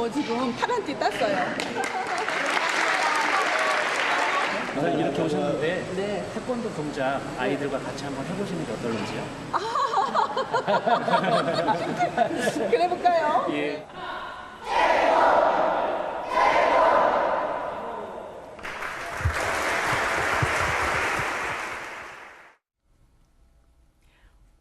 지금 파란 띠 땄어요. 오늘 이렇게 오셨는데 네. 태권도 동작 아이들과 같이 한번 해보시는 게 어떨런지요? 그래 볼까요? 예.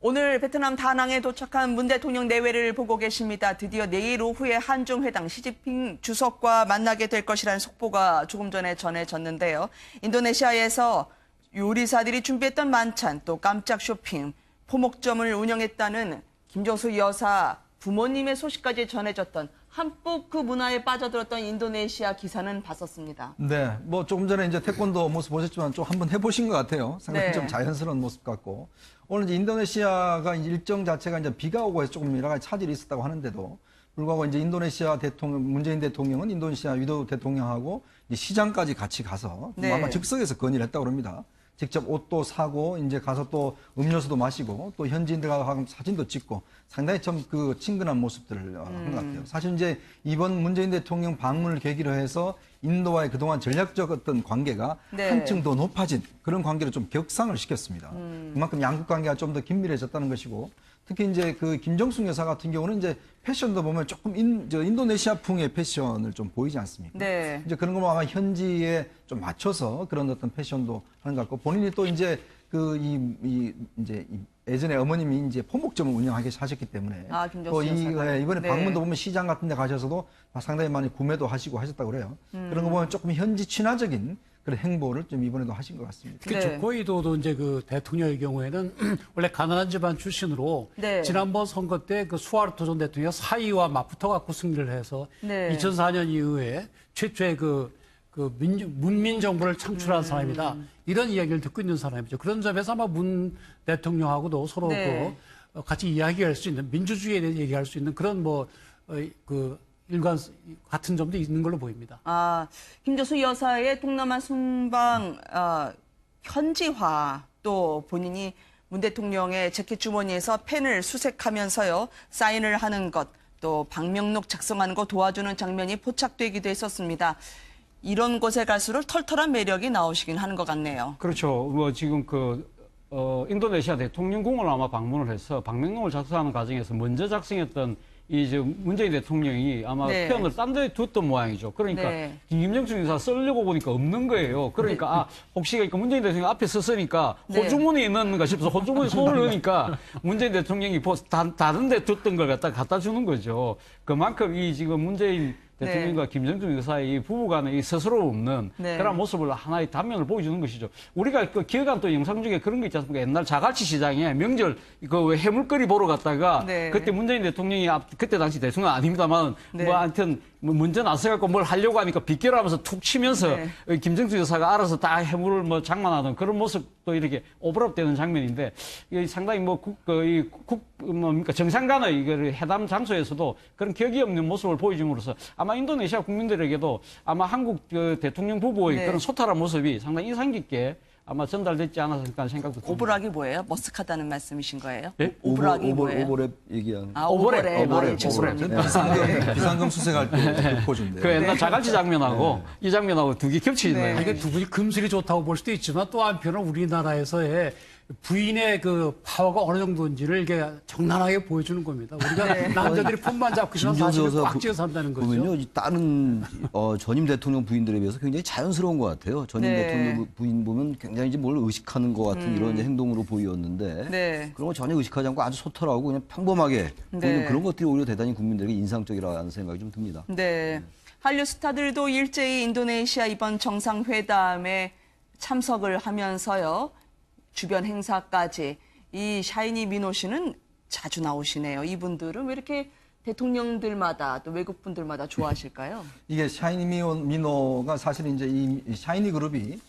오늘 베트남 다낭에 도착한 문 대통령 내외를 보고 계십니다. 드디어 내일 오후에 한중회담 시진핑 주석과 만나게 될 것이라는 속보가 조금 전에 전해졌는데요. 인도네시아에서 요리사들이 준비했던 만찬, 또 깜짝 쇼핑, 포목점을 운영했다는 김정수 여사 부모님의 소식까지 전해졌던 한껏 그 문화에 빠져들었던 인도네시아 기사는 봤었습니다. 네, 뭐 조금 전에 이제 태권도 모습 보셨지만 좀 한번 해보신 것 같아요. 상당히 네. 좀 자연스러운 모습 같고. 오늘 이제 인도네시아가 일정 자체가 이제 비가 오고 해서 조금 여러 가지 차질이 있었다고 하는데도 불구하고 이제 인도네시아 대통령, 문재인 대통령은 인도네시아 위도 대통령하고 이제 시장까지 같이 가서 네. 아마 즉석에서 건의를 했다고 합니다. 직접 옷도 사고 이제 가서 또 음료수도 마시고 또 현지인들과 사진도 찍고 상당히 좀 그 친근한 모습들을 한 것 같아요. 사실 이제 이번 문재인 대통령 방문을 계기로 해서 인도와의 그동안 전략적 어떤 관계가 네. 한층 더 높아진 그런 관계를 좀 격상을 시켰습니다. 그만큼 양국 관계가 좀 더 긴밀해졌다는 것이고 특히 이제 그 김정숙 여사 같은 경우는 이제 패션도 보면 조금 인도네시아풍의 패션을 좀 보이지 않습니까? 네. 이제 그런 거 아마 현지에 좀 맞춰서 그런 어떤 패션도 하는 것 같고 본인이 또 이제 예전에 어머님이 이제 포목점을 운영하셨기 때문에 아, 김정수 또 여사가. 이번에 네. 방문도 보면 시장 같은 데 가셔서도 상당히 많이 구매도 하시고 하셨다고 그래요. 그런 거 보면 조금 현지 친화적인 그런 행보를 좀 이번에도 하신 것 같습니다. 특히 네. 조코위도도 이제 그 대통령의 경우에는 원래 가난한 집안 출신으로 네. 지난번 선거 때 그 수하르토 전 대통령 사이와 맞붙어 갖고 승리를 해서 네. 2004년 이후에 최초의 문민 정부를 창출한 사람이다. 이런 이야기를 듣고 있는 사람이죠. 그런 점에서 아마 문 대통령하고도 서로 네. 같이 이야기할 수 있는 민주주의에 대해 얘기할 수 있는 그런 일관 같은 점도 있는 걸로 보입니다. 아, 김정수 여사의 동남아 순방 현지화 또 본인이 문 대통령의 재킷 주머니에서 펜을 수색하면서요 사인을 하는 것 또 방명록 작성하는 거 도와주는 장면이 포착되기도 했었습니다. 이런 곳에 갈수록 털털한 매력이 나오시긴 하는 것 같네요. 그렇죠. 뭐 지금 인도네시아 대통령궁을 아마 방문을 해서 방명록을 작성하는 과정에서 먼저 작성했던 문재인 대통령이 아마 네. 표현을 딴 데 뒀던 모양이죠. 그러니까 네. 김정숙 여사 쓰려고 보니까 없는 거예요. 그러니까 혹시 그러니까 문재인 대통령 앞에 섰으니까 네. 호주머니에 있는가 싶어서 호주머니 손을 넣으니까 문재인 대통령이 다른 데 뒀던 걸 갖다 주는 거죠. 그만큼 지금 문재인 대통령과 네. 김정숙 여사의 부부간의 스스로 없는 네. 그런 모습을 하나의 단면을 보여주는 것이죠. 우리가 기억한 또 영상 중에 그런 거 있지 않습니까? 옛날 자갈치 시장에 명절 해물거리 보러 갔다가 네. 그때 문재인 대통령이 그때 당시 대통령 아닙니다만 네. 뭐 하여튼 먼저 나서갖고 뭘 하려고 하니까 빗결하면서 툭 치면서 네. 김정숙 여사가 알아서 다 해물을 뭐 장만하던 그런 모습도 이렇게 오버랩되는 장면인데 이게 상당히 정상 간의 이걸 회담 장소에서도 그런 격이 없는 모습을 보여줌으로써 아마 인도네시아 국민들에게도 아마 한국 대통령 부부의 네. 그런 소탈한 모습이 상당히 인상 깊게 아마 전달됐지 않았을까 생각도 듭니다. 오브락이 뭐예요? 머쓱하다는 말씀이신 거예요? 예? 오브락이 뭐예요? 오버랩 얘기하는. 아, 오버랩. 오버랩. 죄송합니다. 비상금 수색할 때 포즈인데. 그 옛날 자갈치 장면하고 이 장면하고 두 개 겹쳐 있네요. 네. 이게 두 분이 금슬이 좋다고 볼 수도 있지만 또 한편은 우리나라에서의 부인의 그 파워가 어느 정도인지를 이게 적나라하게 보여주는 겁니다. 우리가 남자들이 폰만 잡고 있으면 사실은 꽉 쥐어 산다는 거죠. 보면요, 다른 전임 대통령 부인들에 비해서 굉장히 자연스러운 것 같아요. 전임 네. 대통령 부인 보면 굉장히 이제 뭘 의식하는 것 같은 이런 행동으로 보였는데 네. 그런 거 전혀 의식하지 않고 아주 소탈하고 그냥 평범하게 보이는 그런 것들이 오히려 대단히 국민들에게 인상적이라는 생각이 좀 듭니다. 네. 한류 스타들도 일제히 인도네시아 이번 정상회담에 참석을 하면서요. 주변 행사까지 이 샤이니 미노 씨는 자주 나오시네요. 이분들은 왜 이렇게 대통령들마다 또 외국 분들마다 좋아하실까요? 이게 샤이니 미노가 사실 이제 이 샤이니 그룹이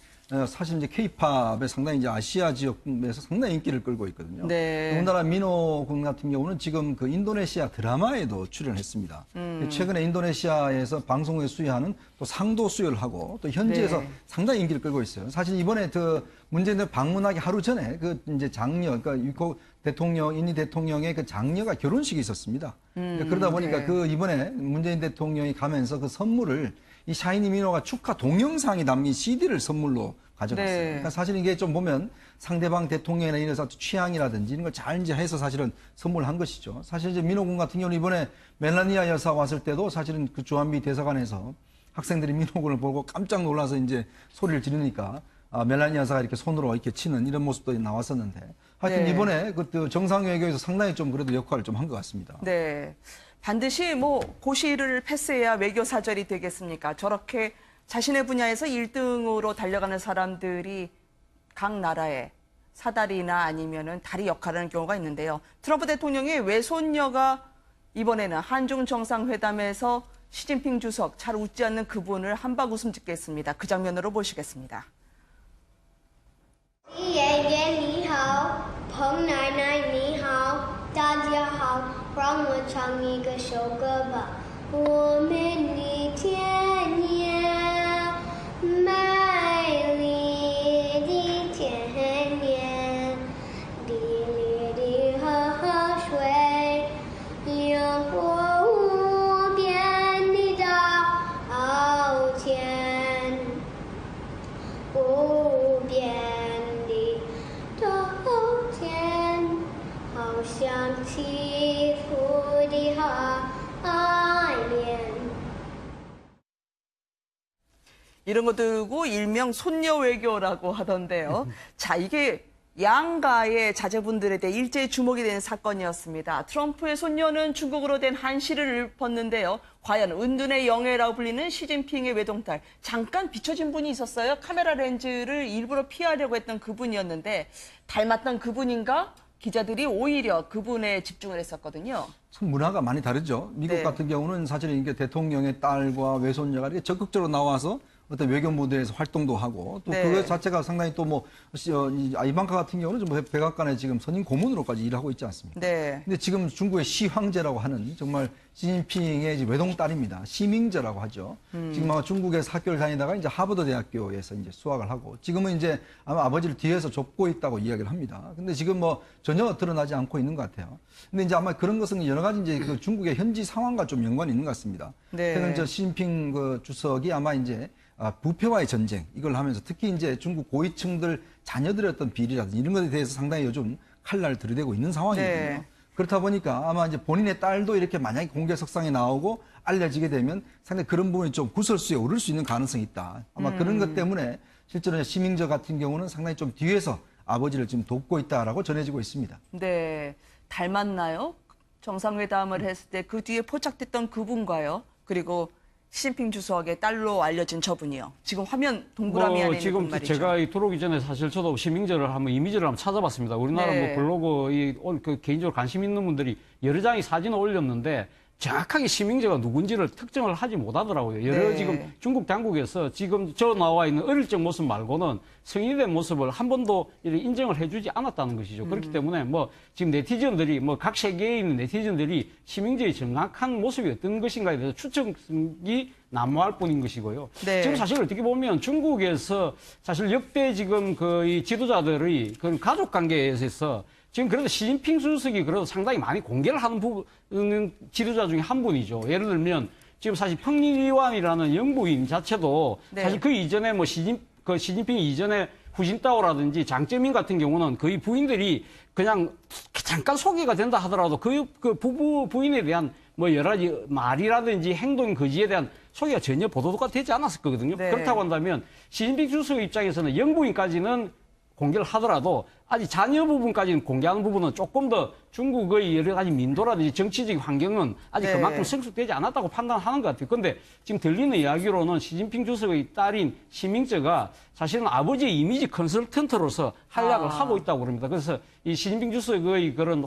사실 이제 케이팝에 상당히 이제 아시아 지역에서 상당히 인기를 끌고 있거든요. 네. 우리나라 민호 군 같은 경우는 지금 그 인도네시아 드라마에도 출연했습니다. 최근에 인도네시아에서 방송에 수여하는 또 상도 수여를 하고 또 현지에서 네. 상당히 인기를 끌고 있어요. 사실 이번에 그 문재인 대통령 방문하기 하루 전에 그 이제 장녀, 그러니까 유코 대통령, 인니 대통령의 그 장녀가 결혼식이 있었습니다. 그러다 보니까 네. 그 이번에 문재인 대통령이 가면서 그 선물을 이 샤이니 민호가 축하 동영상이 담긴 CD를 선물로 가져갔어요. 네. 그러니까 사실 이게 좀 보면 상대방 대통령에 인해서 취향이라든지 이런 걸 잘 이제 해서 사실은 선물한 것이죠. 사실 이제 민호 군 같은 경우는 이번에 멜라니아 여사 왔을 때도 사실은 그 주한미 대사관에서 학생들이 민호 군을 보고 깜짝 놀라서 이제 소리를 지르니까 멜라니아 여사가 이렇게 손으로 이렇게 치는 이런 모습도 나왔었는데 하여튼 네. 이번에 그 정상 외교에서 상당히 좀 그래도 역할을 좀 한 것 같습니다. 네. 반드시 뭐 고시를 패스해야 외교 사절이 되겠습니까? 저렇게 자신의 분야에서 1등으로 달려가는 사람들이 각 나라의 사다리나 아니면은 다리 역할을 하는 경우가 있는데요. 트럼프 대통령의 외손녀가 이번에는 한중 정상회담에서 시진핑 주석 잘 웃지 않는 그분을 한박 웃음 짓게 했습니다. 그 장면으로 보시겠습니다. 爷爷你好，彭奶奶你好，大家好，让我唱一个首歌吧。我们的田野，美丽的田野，沥沥的河水，流过无边的稻田，无边的稻田，好像起伏的海面。 이런 거 두고 일명 손녀 외교라고 하던데요. 자, 이게 양가의 자제분들에 대해 일제히 주목이 되는 사건이었습니다. 트럼프의 손녀는 중국어로 된 한시를 읊었는데요. 과연 은둔의 영예라고 불리는 시진핑의 외동딸, 잠깐 비춰진 분이 있었어요. 카메라 렌즈를 일부러 피하려고 했던 그분이었는데 닮았던 그분인가? 기자들이 오히려 그분에 집중을 했었거든요. 참 문화가 많이 다르죠. 미국 네. 같은 경우는 사실 이게 대통령의 딸과 외손녀가 이렇게 적극적으로 나와서 어떤 외교 무대에서 활동도 하고 또 네. 그거 자체가 상당히 또 뭐 이방카 같은 경우는 좀 백악관에 지금 선임 고문으로까지 일하고 있지 않습니까? 네. 근데 지금 중국의 시황제라고 하는 정말 시진핑의 외동딸입니다. 시밍제라고 하죠. 지금 아마 중국에서 학교를 다니다가 이제 하버드 대학교에서 이제 수학을 하고 지금은 이제 아마 아버지를 뒤에서 좁고 있다고 이야기를 합니다. 근데 지금 뭐 전혀 드러나지 않고 있는 것 같아요. 근데 이제 아마 그런 것은 여러 가지 이제 그 중국의 현지 상황과 좀 연관이 있는 것 같습니다. 네. 최근 저 시진핑 그 주석이 아마 이제 부패와의 전쟁 이걸 하면서 특히 이제 중국 고위층들 자녀들의 어떤 비리라든지 이런 것에 대해서 상당히 요즘 칼날을 들이대고 있는 상황이거든요. 네. 그렇다 보니까 아마 이제 본인의 딸도 이렇게 만약에 공개석상에 나오고 알려지게 되면 상당히 그런 부분이 좀 구설수에 오를 수 있는 가능성이 있다. 아마 그런 것 때문에 실제로 시밍저 같은 경우는 상당히 좀 뒤에서 아버지를 지금 돕고 있다라고 전해지고 있습니다. 네. 닮았나요? 정상회담을 했을 때 그 뒤에 포착됐던 그분과요. 그리고 시진핑 주석의 딸로 알려진 저분이요. 지금 화면 동그라미 안에 있는 지금 분 말이죠. 제가 들어오기 전에 사실 저도 시민제를 한번 이미지를 한번 찾아봤습니다. 우리나라 네. 뭐 블로그 그 개인적으로 관심 있는 분들이 여러 장의 사진을 올렸는데 정확하게 시민제가 누군지를 특정을 하지 못하더라고요. 여러 네. 지금 중국 당국에서 지금 저 나와 있는 어릴 적 모습 말고는 성인이 된 모습을 한 번도 이렇게 인정을 해주지 않았다는 것이죠. 그렇기 때문에 뭐 지금 네티즌들이 뭐 각 세계에 있는 네티즌들이 시민제의 정확한 모습이 어떤 것인가에 대해서 추측이 난무할 뿐인 것이고요. 네. 지금 사실 어떻게 보면 중국에서 사실 역대 지금 이 지도자들의 그런 가족 관계에서 지금 그래도 시진핑 주석이 그래도 상당히 많이 공개를 하는 부분은 지도자 중에 한 분이죠. 예를 들면 지금 사실 평리완이라는 영부인 자체도 네. 사실 그 이전에 뭐 시진핑 이전에 후진타오라든지 장쩌민 같은 경우는 거의 부인들이 그냥 잠깐 소개가 된다 하더라도 그 부인에 대한 뭐 여러 가지 말이라든지 행동 거지에 대한 소개가 전혀 보도가 되지 않았었거든요. 네. 그렇다고 한다면 시진핑 주석 입장에서는 영부인까지는 공개를 하더라도 아직 자녀 부분까지는 공개하는 부분은 조금 더 중국의 여러 가지 민도라든지 정치적 환경은 아직 네. 그만큼 성숙되지 않았다고 판단하는 것 같아요. 그런데 지금 들리는 이야기로는 시진핑 주석의 딸인 시밍쩌가 사실은 아버지의 이미지 컨설턴트로서 활약을 하고 있다고 그럽니다. 그래서 이 시진핑 주석의 그런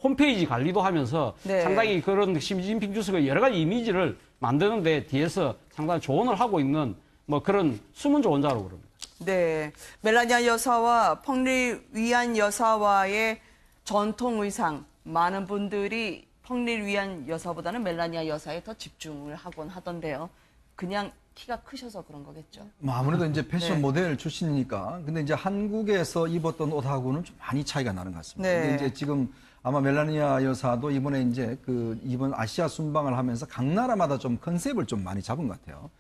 홈페이지 관리도 하면서 네. 상당히 그런 시진핑 주석의 여러 가지 이미지를 만드는데 뒤에서 상당히 조언을 하고 있는 뭐 그런 숨은 조언자라고 그럽니다. 네, 멜라니아 여사와 펑릴 위안 여사와의 전통 의상, 많은 분들이 펑릴 위안 여사보다는 멜라니아 여사에 더 집중을 하곤 하던데요. 그냥 키가 크셔서 그런 거겠죠. 뭐 아무래도 이제 패션 네. 모델 출신이니까. 근데 이제 한국에서 입었던 옷하고는 좀 많이 차이가 나는 것 같습니다. 네. 근데 이제 지금 아마 멜라니아 여사도 이번에 이제 이번 아시아 순방을 하면서 각 나라마다 좀 컨셉을 좀 많이 잡은 것 같아요.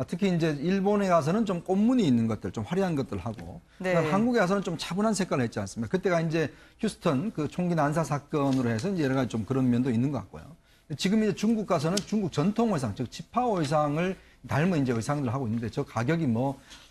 특히 이제 일본에 가서는 좀 꽃무늬 있는 것들, 좀 화려한 것들 하고, 네. 그다음에 한국에 가서는 좀 차분한 색깔을 했지 않습니까? 그때가 이제 휴스턴 그 총기 난사 사건으로 해서 이제 여러 가지 좀 그런 면도 있는 것 같고요. 지금 이제 중국 가서는 중국 전통 의상, 즉 지파오 의상을 닮은 이제 의상들을 하고 있는데 저 가격이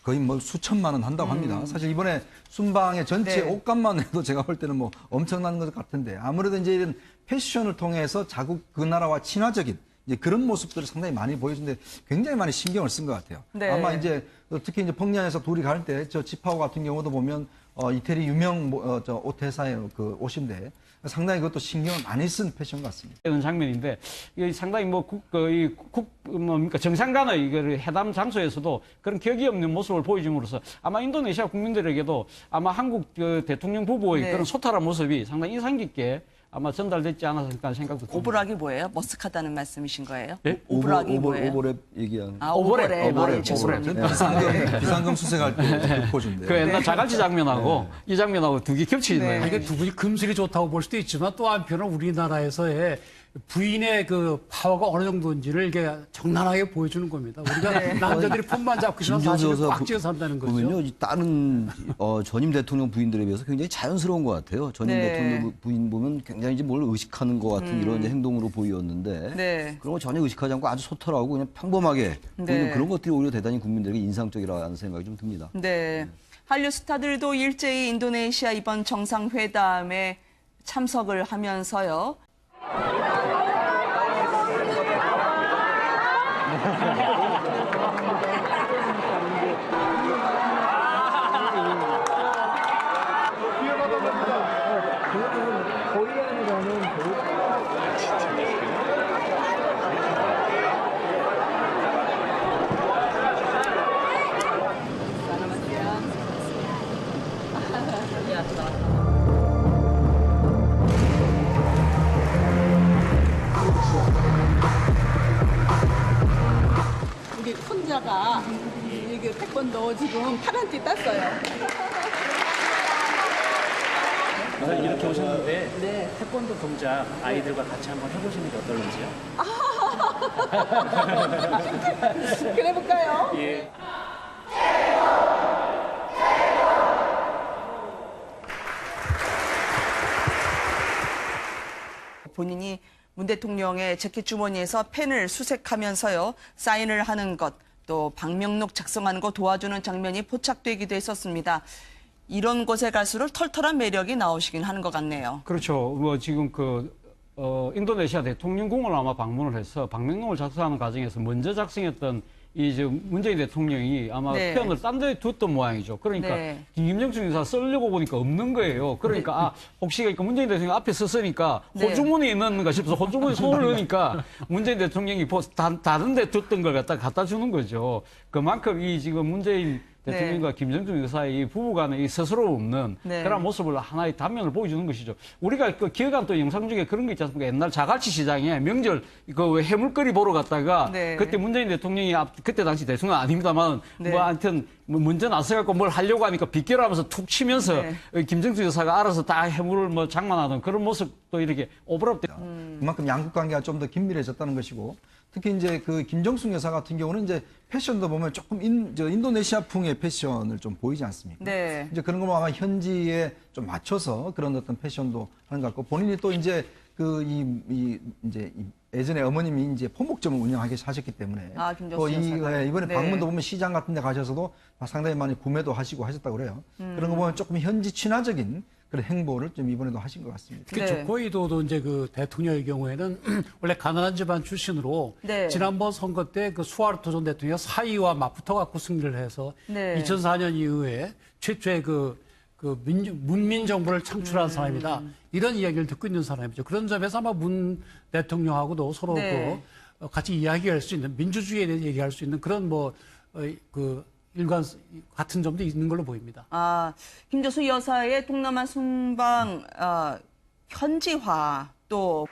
거의 수천만 원 한다고 합니다. 사실 이번에 순방의 전체 네. 옷값만 해도 제가 볼 때는 엄청난 것 같은데 아무래도 이제 이런 패션을 통해서 자국 그 나라와 친화적인 이제 그런 모습들을 상당히 많이 보여주는데 굉장히 많이 신경을 쓴 것 같아요. 네. 아마 이제 특히 이제 펑리안에서 둘이 갈 때 저 지파오 같은 경우도 보면 이태리 유명 저 옷 회사의 그 옷인데 상당히 그것도 신경을 많이 쓴 패션 같습니다. 이런 장면인데 이게 상당히 뭡니까 정상 간의 이거를 회담 장소에서도 그런 격이 없는 모습을 보여줌으로써 아마 인도네시아 국민들에게도 아마 한국 대통령 부부의 네. 그런 소탈한 모습이 상당히 인상 깊게 아마 전달됐지 않았을까 하는 생각도 듭니다. 오브락이 뭐예요? 머쓱하다는 말씀이신 거예요? 네? 오브락이 뭐예요? 오버랩 얘기하는. 아, 오버랩. 오버랩. 비상금 수색할 때 포즈인데. 그 옛날 자갈치 장면하고 이 장면하고 두 개 겹쳐 있네요. 네. 이게 두 분이 금슬이 좋다고 볼 수도 있지만 또 한편은 우리나라에서의 부인의 그 파워가 어느 정도인지를 이게 적나라하게 보여주는 겁니다. 우리가 남자들이 품만 잡고 있으면 사실은 꽉 쥐어 산다는 거죠. 보면요, 이 다른 전임 대통령 부인들에 비해서 굉장히 자연스러운 것 같아요. 전임 네. 대통령 부인 보면 굉장히 이제 뭘 의식하는 것 같은 이런 이제 행동으로 보였는데 네. 그런 거 전혀 의식하지 않고 아주 소탈하고 그냥 평범하게 보이는 네. 그런 것들이 오히려 대단히 국민들에게 인상적이라는 생각이 좀 듭니다. 네. 한류 스타들도 일제히 인도네시아 이번 정상회담에 참석을 하면서요. 우리 손자가 이게 태권도 지금 파란띠 땄어요. 오늘 이렇게 오셨는데 태권도 동작 아이들과 같이 한번 해보시는 게 어떨런지요? 그래 볼까요? 예. 본인이 문 대통령의 재킷 주머니에서 펜을 수색하면서요. 사인을 하는 것, 또 방명록 작성하는 거 도와주는 장면이 포착되기도 했었습니다. 이런 곳에 갈수록 털털한 매력이 나오시긴 하는 것 같네요. 그렇죠. 지금 인도네시아 대통령궁을 아마 방문을 해서 방명록을 작성하는 과정에서 먼저 작성했던 문재인 대통령이 아마 네. 표현을 딴 데 뒀던 모양이죠. 그러니까 네. 김정숙 여사 쓰려고 보니까 없는 거예요. 그러니까 혹시 그러니까 문재인 대통령 앞에 썼으니까 네. 호주머니에 넣는가 싶어서 호주머니에 손을 넣으니까 문재인 대통령이 다른 데 뒀던 걸 갖다 주는 거죠. 그만큼 지금 문재인 대통령과 김정숙 여사의 이 부부간의 이 스스로 없는 네. 그런 모습을 하나의 단면을 보여주는 것이죠. 우리가 기억한 또 영상 중에 그런 게 있지 않습니까? 옛날 자갈치 시장에 명절 왜 해물거리 보러 갔다가 네. 그때 문재인 대통령이 그때 당시 대통령 아닙니다만 네. 하여튼 먼저 나서갖고 뭘 하려고 하니까 비껴라면서 툭 치면서 김정숙 여사가 알아서 다 해물을 장만하는 그런 모습도 이렇게 오버랩돼. 그만큼 양국 관계가 좀 더 긴밀해졌다는 것이고 특히 이제 김정숙 여사 같은 경우는 이제 패션도 보면 조금 인도네시아풍의 패션을 좀 보이지 않습니까? 네. 이제 그런 거 아마 현지에 좀 맞춰서 그런 어떤 패션도 하는 것 같고 본인이 또 이제 예전에 어머님이 이제 포목점을 운영하셨기 때문에 김정숙 여사가. 이번에 네. 방문도 보면 시장 같은 데 가셔서도 상당히 많이 구매도 하시고 하셨다고 그래요. 그런 거 보면 조금 현지 친화적인 그런 행보를 좀 이번에도 하신 것 같습니다. 네. 조코이도도 이제 그 대통령의 경우에는 원래 가난한 집안 출신으로 네. 지난번 선거 때 그 수하르토 전 대통령 사이와 맞붙어 갖고 승리를 해서 네. 2004년 이후에 최초의 문민 정부를 창출한 사람이다. 이런 이야기를 듣고 있는 사람이죠. 그런 점에서 아마 문 대통령하고도 서로 네. 같이 이야기할 수 있는 민주주의에 대해 얘기할 수 있는 그런 일관 같은 점도 있는 걸로 보입니다. 김정수 여사의 동남아 순방 현지화 또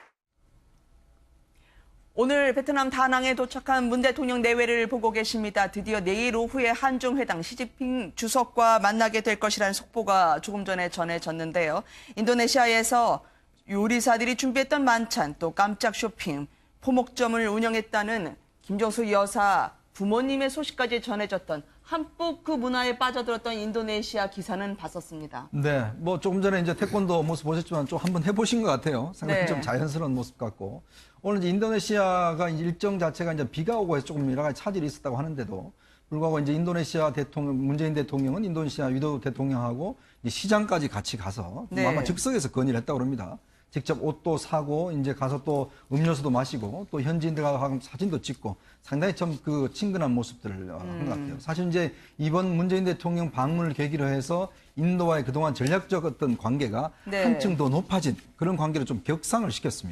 오늘 베트남 다낭에 도착한 문 대통령 내외를 보고 계십니다. 드디어 내일 오후에 한중 회담 시진핑 주석과 만나게 될 것이라는 속보가 조금 전에 전해졌는데요. 인도네시아에서 요리사들이 준비했던 만찬 또 깜짝 쇼핑, 포목점을 운영했다는 김정수 여사 부모님의 소식까지 전해졌던 한폭 그 문화에 빠져들었던 인도네시아 기사는 봤었습니다. 네, 뭐 조금 전에 이제 태권도 모습 보셨지만 좀 한번 해보신 것 같아요. 상당히 네. 좀 자연스러운 모습 같고. 오늘 이제 인도네시아가 이제 일정 자체가 이제 비가 오고 해서 조금 여러 가지 차질이 있었다고 하는데도 불구하고 이제 인도네시아 대통령, 문재인 대통령은 인도네시아 위도 대통령하고 이제 시장까지 같이 가서 네. 아마 즉석에서 건의를 했다고 합니다. 직접 옷도 사고 이제 가서 또 음료수도 마시고 또 현지인들과 사진도 찍고 상당히 좀 그 친근한 모습들을 한 것 같아요. 사실 이제 이번 문재인 대통령 방문을 계기로 해서 인도와의 그동안 전략적 어떤 관계가 네. 한층 더 높아진 그런 관계를 좀 격상을 시켰습니다.